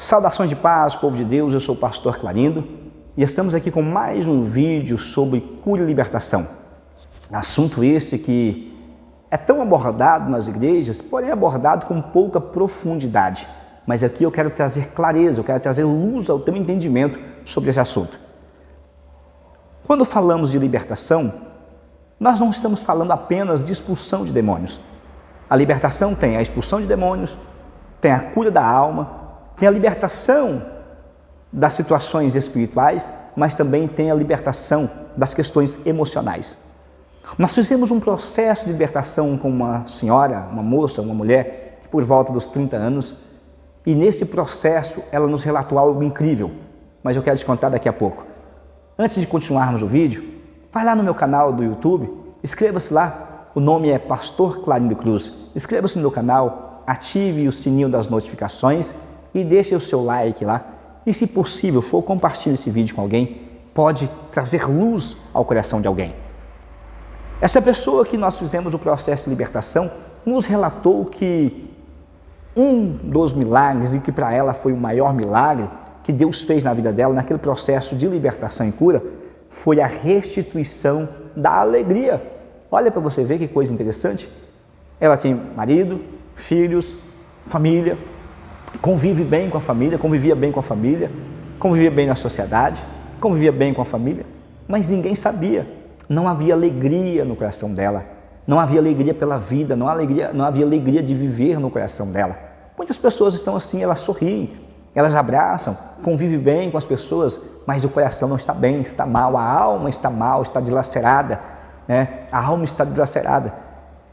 Saudações de paz, povo de Deus, eu sou o pastor Clarindo e estamos aqui com mais um vídeo sobre cura e libertação. Assunto esse que é tão abordado nas igrejas, porém abordado com pouca profundidade. Mas aqui eu quero trazer clareza, eu quero trazer luz ao teu entendimento sobre esse assunto. Quando falamos de libertação, nós não estamos falando apenas de expulsão de demônios. A libertação tem a expulsão de demônios, tem a cura da alma, tem a libertação das situações espirituais, mas também tem a libertação das questões emocionais. Nós fizemos um processo de libertação com uma senhora, uma moça, uma mulher, por volta dos 30 anos, e nesse processo ela nos relatou algo incrível, mas eu quero te contar daqui a pouco. Antes de continuarmos o vídeo, vai lá no meu canal do YouTube, inscreva-se lá, o nome é Pastor Clarindo Cruz. Inscreva-se no meu canal, ative o sininho das notificações e deixe o seu like lá. E se possível for, compartilhe esse vídeo com alguém, pode trazer luz ao coração de alguém. Essa pessoa que nós fizemos o processo de libertação nos relatou que um dos milagres, e que para ela foi o maior milagre que Deus fez na vida dela, naquele processo de libertação e cura, foi a restituição da alegria. Olha para você ver que coisa interessante. Ela tem marido, filhos, família, convive bem com a família, convivia bem com a família, convivia bem na sociedade, convivia bem com a família, mas ninguém sabia. Não havia alegria no coração dela, não havia alegria pela vida, não havia alegria de viver no coração dela. Muitas pessoas estão assim, elas sorriem, elas abraçam, convivem bem com as pessoas, mas o coração não está bem, está mal, a alma está mal, está dilacerada, né? A alma está dilacerada.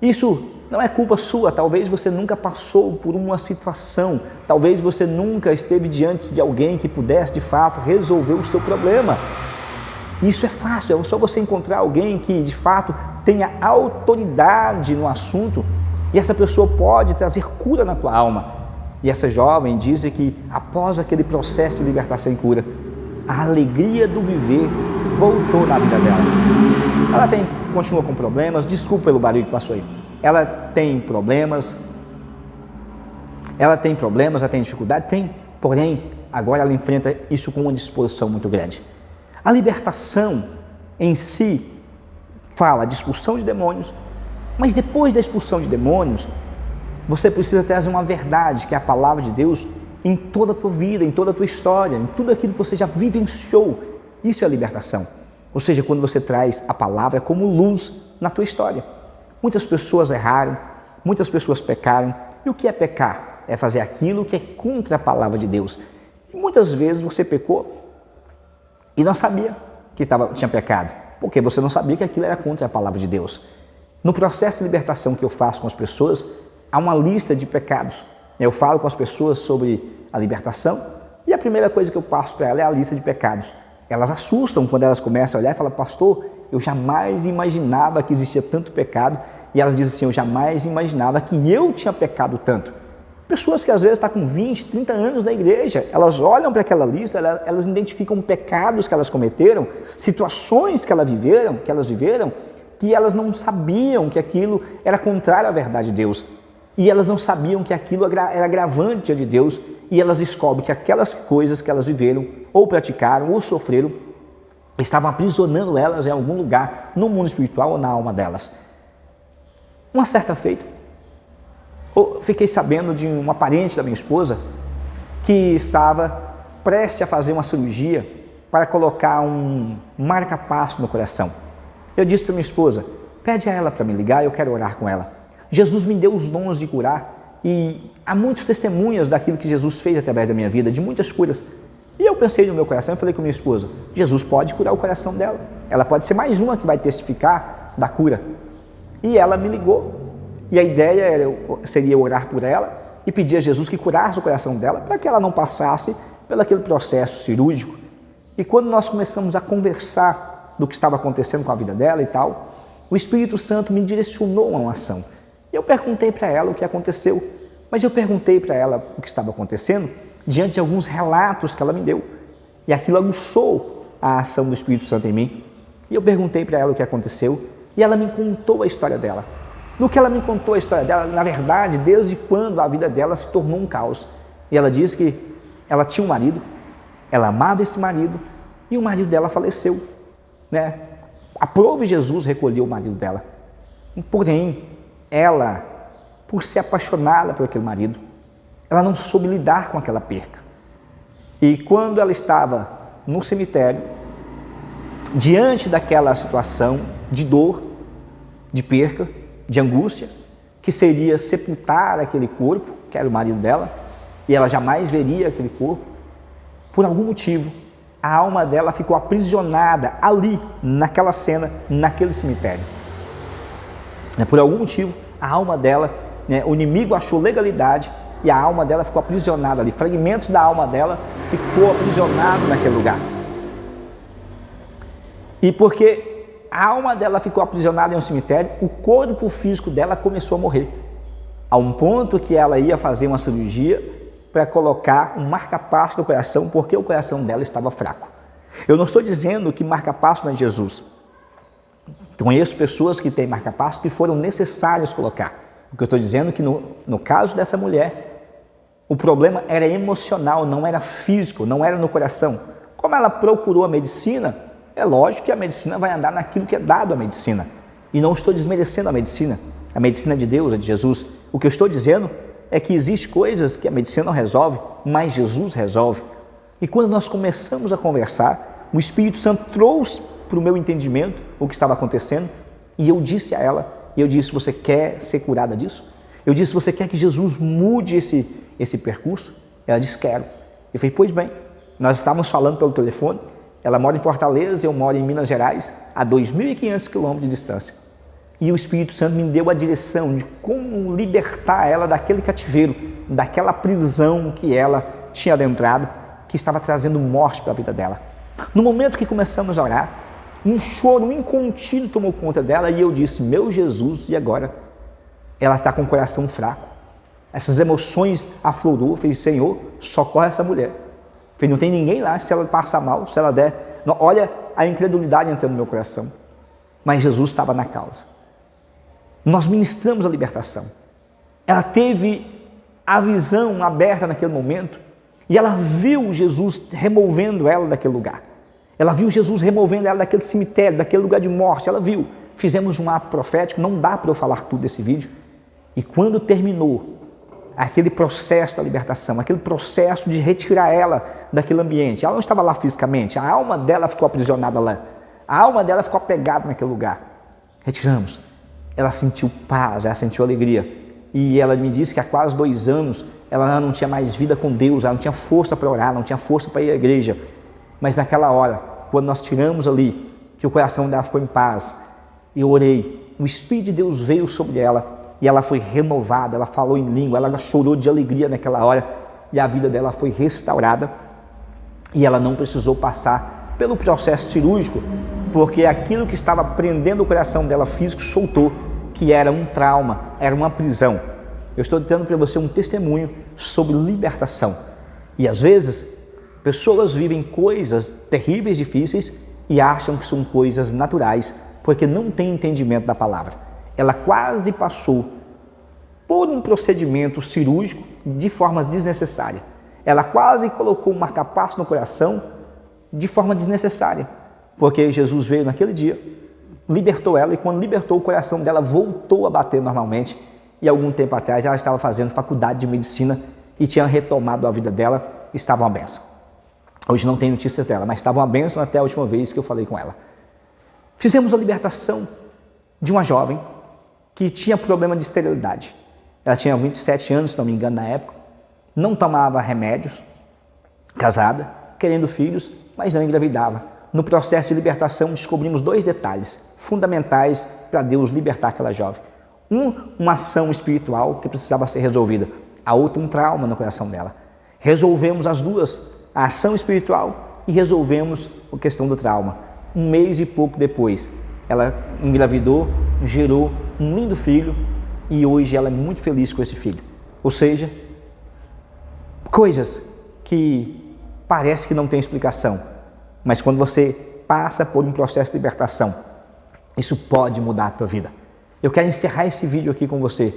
Isso não é culpa sua, talvez você nunca passou por uma situação, talvez você nunca esteve diante de alguém que pudesse de fato resolver o seu problema. Isso é fácil, é só você encontrar alguém que de fato tenha autoridade no assunto e essa pessoa pode trazer cura na tua alma. E essa jovem diz que após aquele processo de libertação e cura, a alegria do viver voltou na vida dela. Ela continua com problemas, desculpa pelo barulho que passou aí. Ela tem problemas, ela tem dificuldade, porém agora ela enfrenta isso com uma disposição muito grande. A libertação em si fala de expulsão de demônios, mas depois da expulsão de demônios, você precisa trazer uma verdade, que é a palavra de Deus, em toda a tua vida, em toda a tua história, em tudo aquilo que você já vivenciou. Isso é a libertação. Ou seja, quando você traz a palavra como luz na tua história. Muitas pessoas erraram, muitas pessoas pecaram. E o que é pecar? É fazer aquilo que é contra a palavra de Deus. E muitas vezes você pecou e não sabia que tinha pecado, porque você não sabia que aquilo era contra a palavra de Deus. No processo de libertação que eu faço com as pessoas, há uma lista de pecados. Eu falo com as pessoas sobre a libertação e a primeira coisa que eu passo para ela é a lista de pecados. Elas assustam quando elas começam a olhar e falam: pastor, eu jamais imaginava que existia tanto pecado. E elas dizem assim: eu jamais imaginava que eu tinha pecado tanto. Pessoas que às vezes estão com 20, 30 anos na igreja, elas olham para aquela lista, elas identificam pecados que elas cometeram, situações que elas viveram, que elas não sabiam que aquilo era contrário à verdade de Deus. E elas não sabiam que aquilo era agravante diante de Deus, e elas descobrem que aquelas coisas que elas viveram, ou praticaram, ou sofreram, estavam aprisionando elas em algum lugar, no mundo espiritual ou na alma delas. Uma certa feita, eu fiquei sabendo de uma parente da minha esposa que estava prestes a fazer uma cirurgia para colocar um marca-passo no coração. Eu disse para minha esposa: pede a ela para me ligar, eu quero orar com ela. Jesus me deu os dons de curar e há muitas testemunhas daquilo que Jesus fez através da minha vida, de muitas curas. E eu pensei no meu coração e falei com minha esposa: Jesus pode curar o coração dela. Ela pode ser mais uma que vai testificar da cura. E ela me ligou. E a ideia seria orar por ela e pedir a Jesus que curasse o coração dela para que ela não passasse pelo aquele processo cirúrgico. E quando nós começamos a conversar do que estava acontecendo com a vida dela e tal, o Espírito Santo me direcionou a uma ação. Eu perguntei para ela o que aconteceu, mas eu perguntei para ela o que estava acontecendo diante de alguns relatos que ela me deu. E aquilo aguçou a ação do Espírito Santo em mim. E eu perguntei para ela o que aconteceu e ela me contou a história dela. No que ela me contou a história dela, na verdade, desde quando a vida dela se tornou um caos. E ela disse que ela tinha um marido, ela amava esse marido e o marido dela faleceu, né? Aprove Jesus recolheu o marido dela. Porém, ela, por ser apaixonada por aquele marido, ela não soube lidar com aquela perca. E quando ela estava no cemitério, diante daquela situação de dor, de perca, de angústia, que seria sepultar aquele corpo, que era o marido dela, e ela jamais veria aquele corpo, por algum motivo, a alma dela ficou aprisionada ali, naquela cena, naquele cemitério. Por algum motivo, a alma dela, o inimigo achou legalidade e a alma dela ficou aprisionada ali. Fragmentos da alma dela ficou aprisionado naquele lugar. E porque a alma dela ficou aprisionada em um cemitério, o corpo físico dela começou a morrer. A um ponto que ela ia fazer uma cirurgia para colocar um marca-passo no coração, porque o coração dela estava fraco. Eu não estou dizendo que marca-passo não é Jesus. Conheço pessoas que têm marca-passo que foram necessários colocar. O que eu estou dizendo é que no caso dessa mulher, o problema era emocional, não era físico, não era no coração. Como ela procurou a medicina, é lógico que a medicina vai andar naquilo que é dado à medicina. E não estou desmerecendo a medicina é de Deus, é de Jesus. O que eu estou dizendo é que existem coisas que a medicina não resolve, mas Jesus resolve. E quando nós começamos a conversar, o Espírito Santo trouxe para o meu entendimento o que estava acontecendo, e eu disse a ela, você quer ser curada disso? Eu disse, você quer que Jesus mude esse percurso? Ela disse, quero. Eu falei, pois bem, nós estávamos falando pelo telefone, ela mora em Fortaleza, eu moro em Minas Gerais, a 2.500 quilômetros de distância. E o Espírito Santo me deu a direção de como libertar ela daquele cativeiro, daquela prisão que ela tinha adentrado, que estava trazendo morte para a vida dela. No momento que começamos a orar, um choro incontínuo tomou conta dela e eu disse, meu Jesus, e agora? Ela está com o coração fraco. Essas emoções aflorou. Eu falei, Senhor, socorre essa mulher. Eu falei, não tem ninguém lá, se ela passar mal, se ela der... Não, olha a incredulidade entrando no meu coração. Mas Jesus estava na causa. Nós ministramos a libertação. Ela teve a visão aberta naquele momento e ela viu Jesus removendo ela daquele lugar. Ela viu Jesus removendo ela daquele cemitério, daquele lugar de morte. Ela viu. Fizemos um ato profético, não dá para eu falar tudo desse vídeo. E quando terminou aquele processo da libertação, aquele processo de retirar ela daquele ambiente, ela não estava lá fisicamente, a alma dela ficou aprisionada lá. A alma dela ficou apegada naquele lugar. Retiramos. Ela sentiu paz, ela sentiu alegria. E ela me disse que há quase 2 anos ela não tinha mais vida com Deus, ela não tinha força para orar, não tinha força para ir à igreja. Mas naquela hora, quando nós tiramos ali, que o coração dela ficou em paz, eu orei, o Espírito de Deus veio sobre ela e ela foi renovada, ela falou em língua, ela chorou de alegria naquela hora e a vida dela foi restaurada e ela não precisou passar pelo processo cirúrgico, porque aquilo que estava prendendo o coração dela físico soltou, que era um trauma, era uma prisão. Eu estou dando para você um testemunho sobre libertação. E às vezes, pessoas vivem coisas terríveis, difíceis e acham que são coisas naturais, porque não têm entendimento da palavra. Ela quase passou por um procedimento cirúrgico de forma desnecessária. Ela quase colocou um marca-passo no coração de forma desnecessária, porque Jesus veio naquele dia, libertou ela e quando libertou o coração dela voltou a bater normalmente e algum tempo atrás ela estava fazendo faculdade de medicina e tinha retomado a vida dela, estava uma benção. Hoje não tem notícias dela, mas estava uma bênção até a última vez que eu falei com ela. Fizemos a libertação de uma jovem que tinha problema de esterilidade. Ela tinha 27 anos, se não me engano, na época. Não tomava remédios, casada, querendo filhos, mas não engravidava. No processo de libertação, descobrimos 2 detalhes fundamentais para Deus libertar aquela jovem. Uma ação espiritual que precisava ser resolvida. A outra, um trauma no coração dela. Resolvemos as duas, a ação espiritual e resolvemos a questão do trauma. 1 mês e pouco depois, ela engravidou, gerou um lindo filho e hoje ela é muito feliz com esse filho. Ou seja, coisas que parece que não tem explicação, mas quando você passa por um processo de libertação, isso pode mudar a tua vida. Eu quero encerrar esse vídeo aqui com você,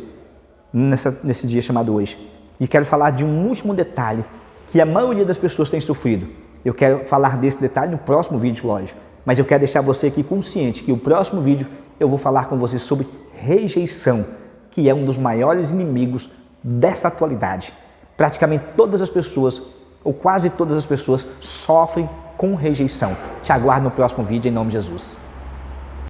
nesse dia chamado hoje, e quero falar de um último detalhe que a maioria das pessoas tem sofrido. Eu quero falar desse detalhe no próximo vídeo, lógico. Mas eu quero deixar você aqui consciente que o próximo vídeo eu vou falar com você sobre rejeição, que é um dos maiores inimigos dessa atualidade. Praticamente todas as pessoas, ou quase todas as pessoas, sofrem com rejeição. Te aguardo no próximo vídeo, em nome de Jesus.